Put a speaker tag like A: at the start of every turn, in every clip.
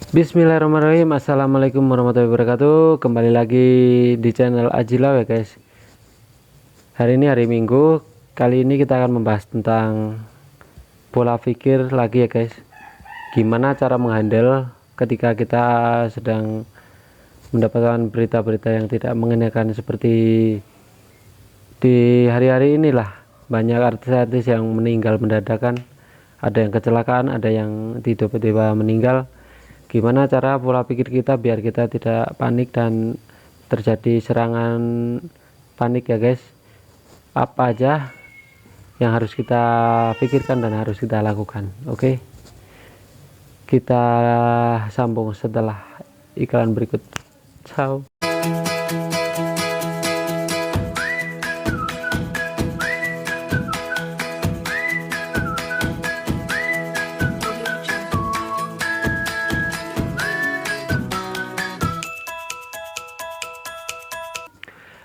A: Bismillahirrahmanirrahim. Assalamualaikum warahmatullahi wabarakatuh. Kembali lagi di channel Ajilaw ya guys. Hari ini hari Minggu. Kali ini kita akan membahas tentang pola pikir lagi ya guys. Gimana cara menghandle ketika kita sedang mendapatkan berita-berita yang tidak mengenakan, seperti di hari-hari inilah. Banyak artis-artis yang meninggal mendadakan. Ada yang kecelakaan, ada yang tiba-tiba meninggal. Gimana cara pola pikir kita biar kita tidak panik dan terjadi serangan panik ya guys. Apa aja yang harus kita pikirkan dan harus kita lakukan. Oke, kita sambung setelah iklan berikut. Ciao.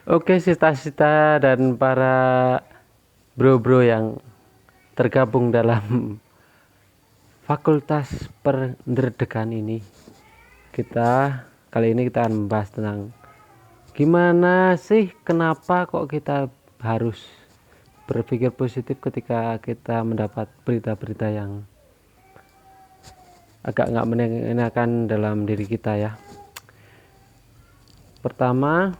A: Oke, sita-sita dan para bro-bro yang tergabung dalam fakultas pendidikan ini, kali ini kita akan membahas tentang gimana sih, kenapa kok kita harus berpikir positif ketika kita mendapat berita-berita yang agak nggak mengenakan dalam diri kita ya. Pertama,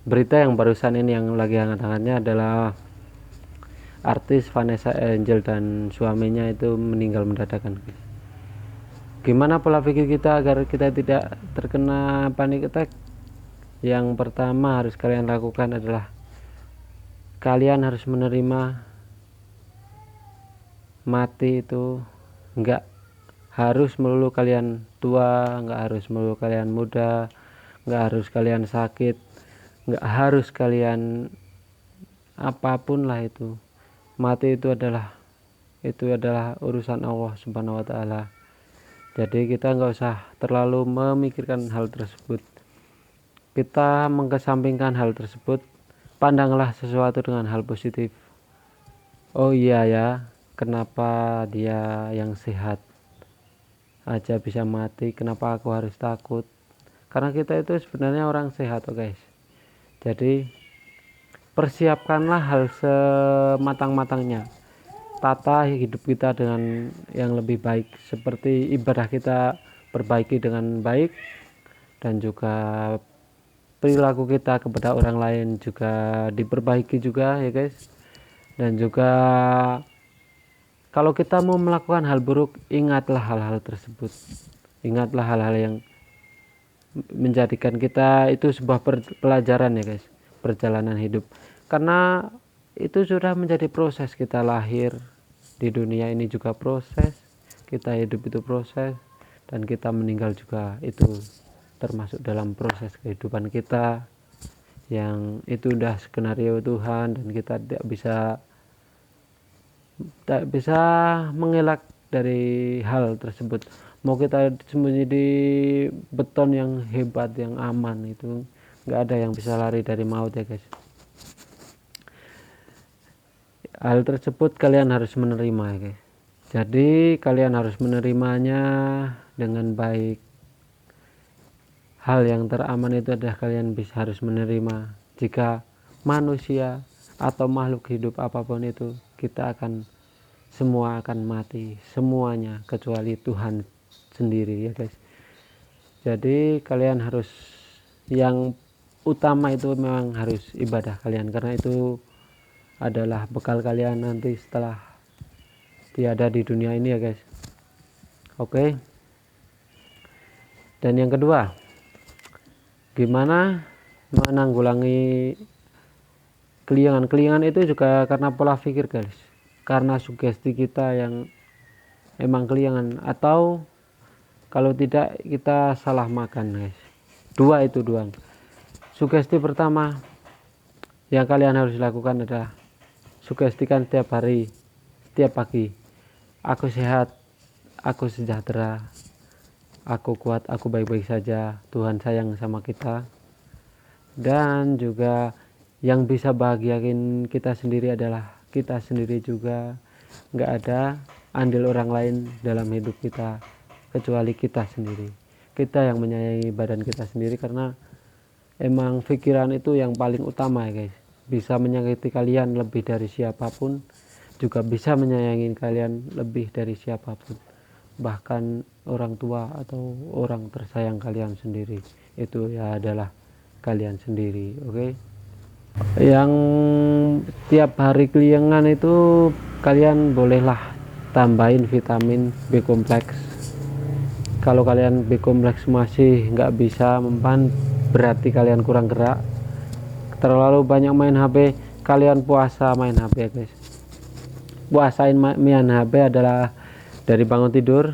A: berita yang barusan ini yang lagi hangat-hangatnya adalah artis Vanessa Angel dan suaminya itu meninggal mendadak. Gimana pola pikir kita agar kita tidak terkena panic attack? Yang pertama harus kalian lakukan adalah kalian harus menerima mati itu enggak harus melulu kalian tua, enggak harus melulu kalian muda, enggak harus kalian sakit, enggak harus kalian apapun lah itu. Mati itu adalah urusan Allah Subhanahu wa taala. Jadi kita nggak usah terlalu memikirkan hal tersebut. Kita mengesampingkan hal tersebut, pandanglah sesuatu dengan hal positif. Oh iya ya, kenapa dia yang sehat aja bisa mati, kenapa aku harus takut? Karena kita itu sebenarnya orang sehat, oh guys. Jadi persiapkanlah hal sematang-matangnya, tata hidup kita dengan yang lebih baik, seperti ibadah kita perbaiki dengan baik, dan juga perilaku kita kepada orang lain juga diperbaiki juga ya guys. Dan juga kalau kita mau melakukan hal buruk, ingatlah hal-hal tersebut, ingatlah hal-hal yang menjadikan kita itu sebuah pelajaran ya guys, perjalanan hidup. Karena itu sudah menjadi proses, kita lahir di dunia ini juga proses, kita hidup itu proses, dan kita meninggal juga itu termasuk dalam proses kehidupan kita, yang itu udah skenario Tuhan dan kita tidak bisa mengelak dari hal tersebut. Mau kita sembunyi di beton yang hebat, yang aman, itu nggak ada yang bisa lari dari maut ya guys. Hal tersebut kalian harus menerima ya guys. Jadi kalian harus menerimanya dengan baik. Hal yang teraman itu adalah kalian harus menerima jika manusia atau makhluk hidup apapun itu, semua akan mati, semuanya kecuali Tuhan sendiri ya guys. Jadi kalian harus, yang utama itu memang harus ibadah kalian, karena itu adalah bekal kalian nanti setelah tiada di dunia ini ya guys. Oke. Dan yang kedua, gimana menanggulangi keliangan itu juga karena pola pikir guys, karena sugesti kita yang emang keliangan, atau kalau tidak kita salah makan guys. Dua itu doang. Sugesti pertama yang kalian harus lakukan adalah sugestikan setiap hari, setiap pagi, aku sehat, aku sejahtera, aku kuat, aku baik-baik saja, Tuhan sayang sama kita. Dan juga yang bisa bahagiain kita sendiri adalah kita sendiri juga. Nggak ada andil orang lain dalam hidup kita kecuali kita sendiri. kita yang menyayangi badan kita sendiri, karena emang pikiran itu yang paling utama ya guys. Bisa menyakiti kalian lebih dari siapapun, juga bisa menyayangi kalian lebih dari siapapun, bahkan orang tua atau orang tersayang kalian sendiri itu ya adalah kalian sendiri. Oke. Yang tiap hari keliengan itu kalian bolehlah tambahin vitamin B kompleks. Kalau kalian B kompleks masih nggak bisa mempan, berarti kalian kurang gerak, terlalu banyak main HP. Kalian puasa main HP ya guys. Puasain main HP adalah dari bangun tidur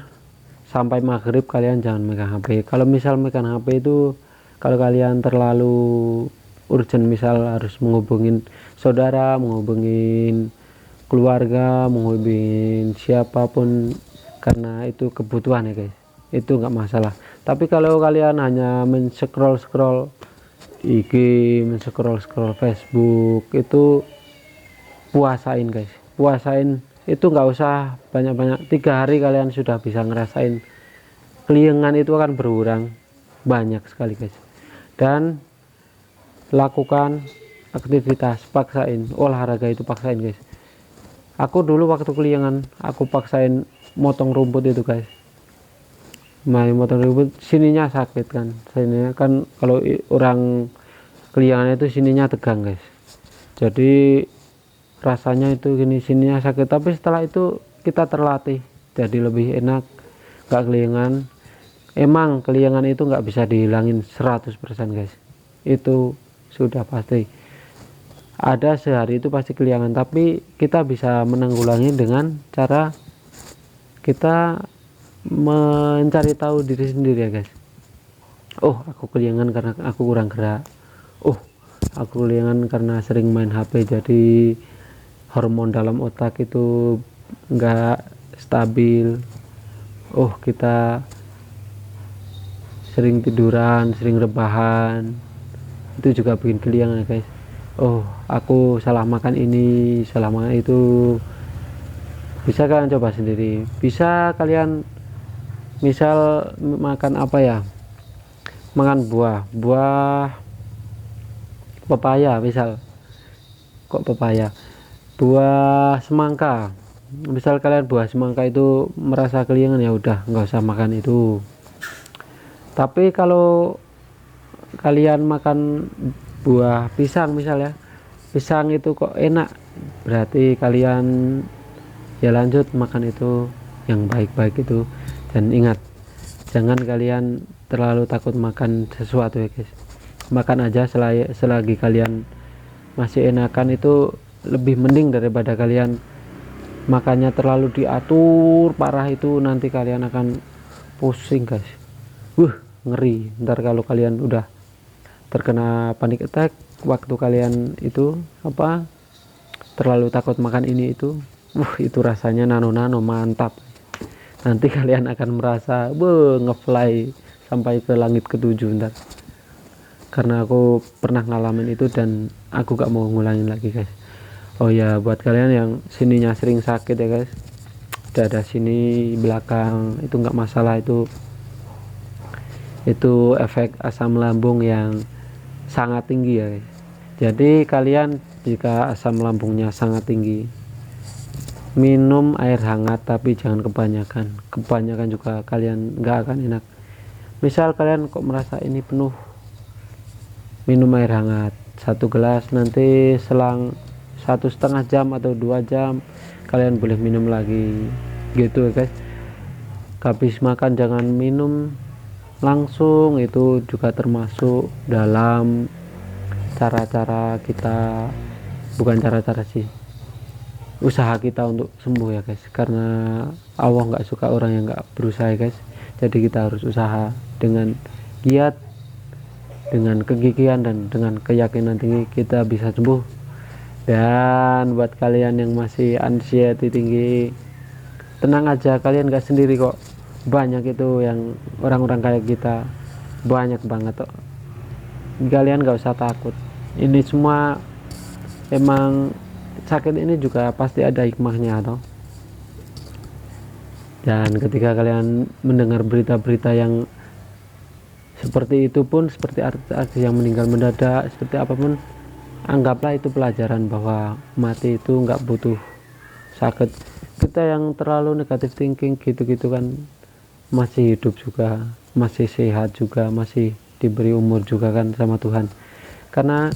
A: sampai maghrib kalian jangan megang HP. Kalau misal megang HP itu, kalau kalian terlalu urgent, misal harus menghubungin saudara, menghubungin keluarga, menghubungin siapapun, karena itu kebutuhan ya guys, itu nggak masalah. Tapi kalau kalian hanya men-scroll IG, men-scroll Facebook, itu puasain guys, puasain. Itu nggak usah banyak-banyak, 3 hari kalian sudah bisa ngerasain keliengan itu akan berkurang banyak sekali guys. Dan lakukan aktivitas, paksain olahraga, itu paksain guys. Aku dulu waktu keliengan aku paksain motong rumput itu guys. Main motong rumput, sininya sakit kan, sininya kan kalau orang keliengan itu sininya tegang guys, jadi rasanya itu gini, sininya sakit. Tapi setelah itu kita terlatih jadi lebih enak, gak keliengan. Emang keliengan itu nggak bisa dihilangin 100% guys, itu sudah pasti ada, sehari itu pasti keliengan, tapi kita bisa menanggulangi dengan cara kita mencari tahu diri sendiri ya guys. Oh, aku keliengan karena aku kurang gerak. Oh, aku keliengan karena sering main HP, jadi hormon dalam otak itu enggak stabil. Oh, kita sering tiduran, sering rebahan, itu juga bikin keliengan ya guys. Oh, aku salah makan ini, salah makan itu. Bisa kalian coba sendiri. Bisa kalian misal makan apa ya, makan buah pepaya misal. Kok pepaya, buah semangka. Misal kalian buah semangka itu merasa keliengan, ya udah nggak usah makan itu. Tapi kalau kalian makan buah pisang misal ya, pisang itu kok enak, berarti kalian ya lanjut makan itu yang baik-baik itu. Dan ingat, jangan kalian terlalu takut makan sesuatu ya guys. Makan aja selagi kalian masih enakan, itu lebih mending daripada kalian makannya terlalu diatur parah, itu nanti kalian akan pusing guys. Ngeri ntar kalau kalian udah terkena panic attack waktu kalian itu apa, terlalu takut makan ini itu. Itu rasanya nano mantap. Nanti kalian akan merasa ngefly sampai ke langit ketujuh ntar. Karena aku pernah ngalamin itu dan aku gak mau ngulangin lagi guys. Oh ya, buat kalian yang sininya sering sakit ya guys, dada sini belakang, itu nggak masalah, itu efek asam lambung yang sangat tinggi ya guys. Jadi kalian jika asam lambungnya sangat tinggi, minum air hangat, tapi jangan kebanyakan juga kalian nggak akan enak. Misal kalian kok merasa ini penuh, minum air hangat 1 gelas, nanti selang 1,5 jam atau 2 jam kalian boleh minum lagi gitu ya guys. Habis makan jangan minum langsung, itu juga termasuk dalam cara-cara kita, bukan cara-cara sih, usaha kita untuk sembuh ya guys. Karena Allah nggak suka orang yang nggak berusaha ya guys. Jadi kita harus usaha dengan giat, dengan kegigihan, dan dengan keyakinan tinggi kita bisa sembuh. Dan buat kalian yang masih anxiety tinggi, tenang aja, kalian nggak sendiri kok. Banyak itu yang orang-orang kayak kita, banyak banget kok. Kalian nggak usah takut, ini semua emang sakit ini juga pasti ada hikmahnya toh. Dan ketika kalian mendengar berita-berita yang Seperti itu pun, seperti artis yang meninggal mendadak, seperti apapun, anggaplah itu pelajaran bahwa mati itu nggak butuh sakit. Kita yang terlalu negatif thinking gitu-gitu kan masih hidup juga, masih sehat juga, masih diberi umur juga kan sama Tuhan, karena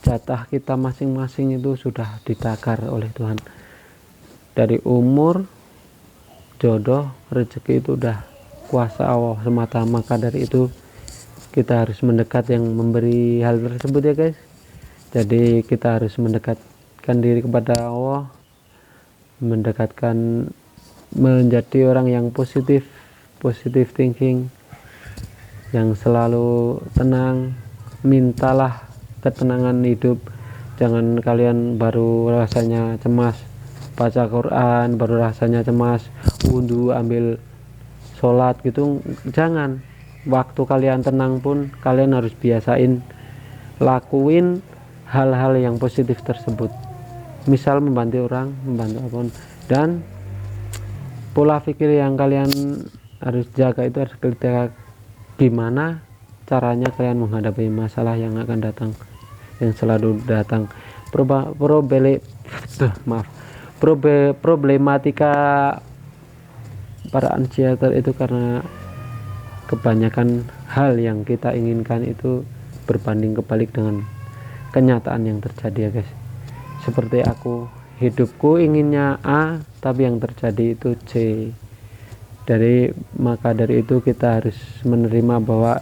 A: jatah kita masing-masing itu sudah ditakar oleh Tuhan. Dari umur, jodoh, rezeki itu udah kuasa Allah semata. Maka dari itu kita harus mendekat yang memberi hal tersebut ya guys. Jadi kita harus mendekatkan diri kepada Allah, mendekatkan, menjadi orang yang positif thinking, yang selalu tenang. Mintalah ketenangan hidup. Jangan kalian baru rasanya cemas baca Quran, baru rasanya cemas wudhu, ambil sholat gitu. Jangan. Waktu kalian tenang pun kalian harus biasain lakuin hal-hal yang positif tersebut. Misal membantu orang, membantu apapun. Dan pola pikir yang kalian harus jaga itu harus ketika gimana caranya kalian menghadapi masalah yang akan datang, yang selalu datang. Problematika para anxiety itu karena kebanyakan hal yang kita inginkan itu berbanding kebalik dengan kenyataan yang terjadi ya guys. Seperti aku, hidupku inginnya A tapi yang terjadi itu C. Maka dari itu kita harus menerima bahwa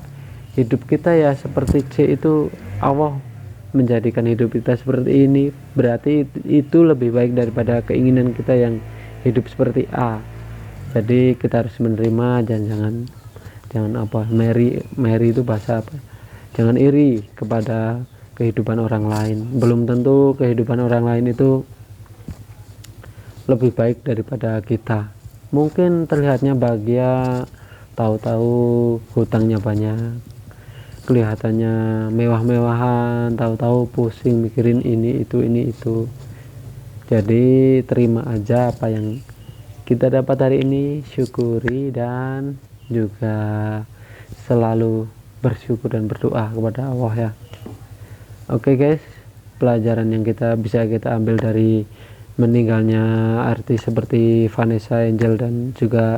A: hidup kita ya seperti C itu. Allah menjadikan hidup kita seperti ini, berarti itu lebih baik daripada keinginan kita yang hidup seperti A. Jadi kita harus menerima, dan jangan apa, Mary itu bahasa apa, jangan iri kepada kehidupan orang lain. Belum tentu kehidupan orang lain itu lebih baik daripada kita. Mungkin terlihatnya bahagia, tahu-tahu hutangnya banyak, kelihatannya mewah-mewahan, tahu-tahu pusing mikirin ini itu. Jadi terima aja apa yang kita dapat hari ini, syukuri, dan juga selalu bersyukur dan berdoa kepada Allah ya. Oke guys, pelajaran yang bisa kita ambil dari meninggalnya artis seperti Vanessa Angel dan juga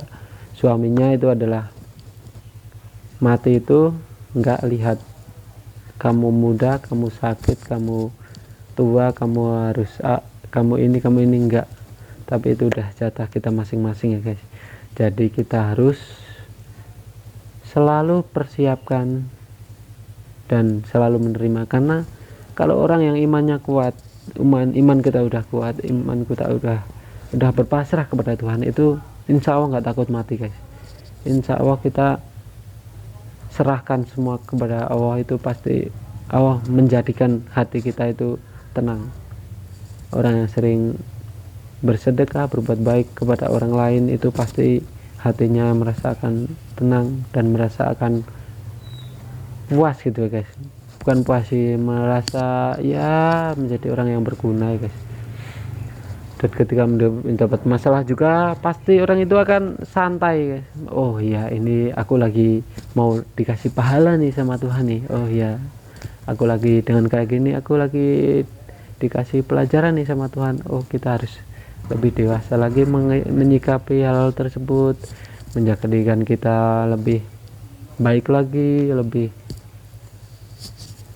A: suaminya itu adalah mati itu nggak lihat kamu muda, kamu sakit, kamu tua, kamu harus kamu ini enggak, tapi itu udah jatah kita masing-masing ya guys. Jadi kita harus selalu persiapkan dan selalu menerima, karena kalau orang yang imannya kuat, iman kita udah kuat, iman kita udah berpasrah kepada Tuhan, itu insya Allah nggak takut mati guys. Insya Allah kita serahkan semua kepada Allah, itu pasti Allah menjadikan hati kita itu tenang. Orang yang sering bersedekah, berbuat baik kepada orang lain, itu pasti hatinya merasakan tenang dan merasakan puas gitu ya guys. Bukan puas sih, merasa ya menjadi orang yang berguna ya guys. Dan ketika mendapat masalah juga pasti orang itu akan santai guys. Oh ya, ini aku lagi mau dikasih pahala nih sama Tuhan nih. Oh ya, aku lagi dengan kayak gini, aku lagi dikasih pelajaran nih sama Tuhan. Oh, kita harus lebih dewasa lagi menyikapi hal tersebut, menjadikan kita lebih baik lagi, lebih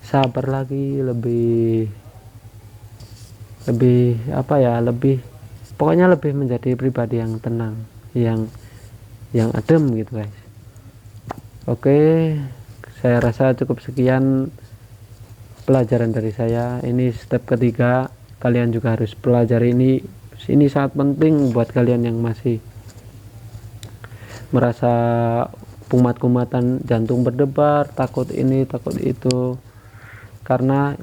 A: sabar lagi, lebih apa ya, pokoknya lebih menjadi pribadi yang tenang, yang adem gitu guys. Oke, saya rasa cukup sekian pelajaran dari saya. Ini step ketiga, kalian juga harus pelajari ini sangat penting buat kalian yang masih merasa kumat-kumatan, jantung berdebar, takut ini takut itu. Karena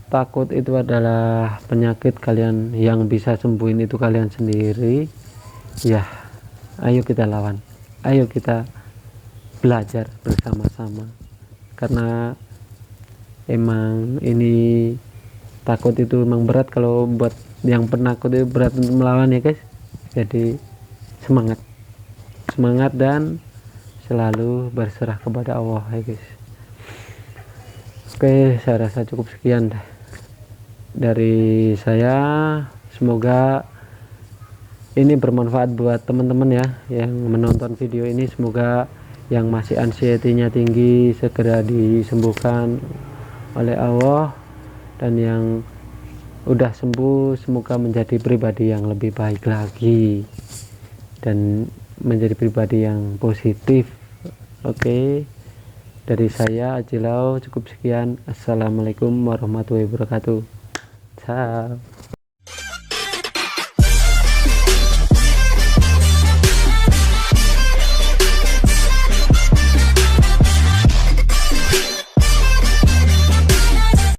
A: takut itu adalah penyakit, kalian yang bisa sembuhin itu kalian sendiri ya. Ayo kita lawan, ayo kita belajar bersama-sama, karena emang ini takut itu emang berat. Kalau buat yang penakut itu berat untuk melawan ya guys. Jadi semangat dan selalu berserah kepada Allah ya guys. Oke, saya rasa cukup sekian dari saya. Semoga ini bermanfaat buat teman-teman ya yang menonton video ini. Semoga yang masih anxiety-nya tinggi segera disembuhkan oleh Allah, dan yang udah sembuh semoga menjadi pribadi yang lebih baik lagi dan menjadi pribadi yang positif. Oke, dari saya Ajilau cukup sekian. Assalamualaikum warahmatullahi wabarakatuh. Ciao.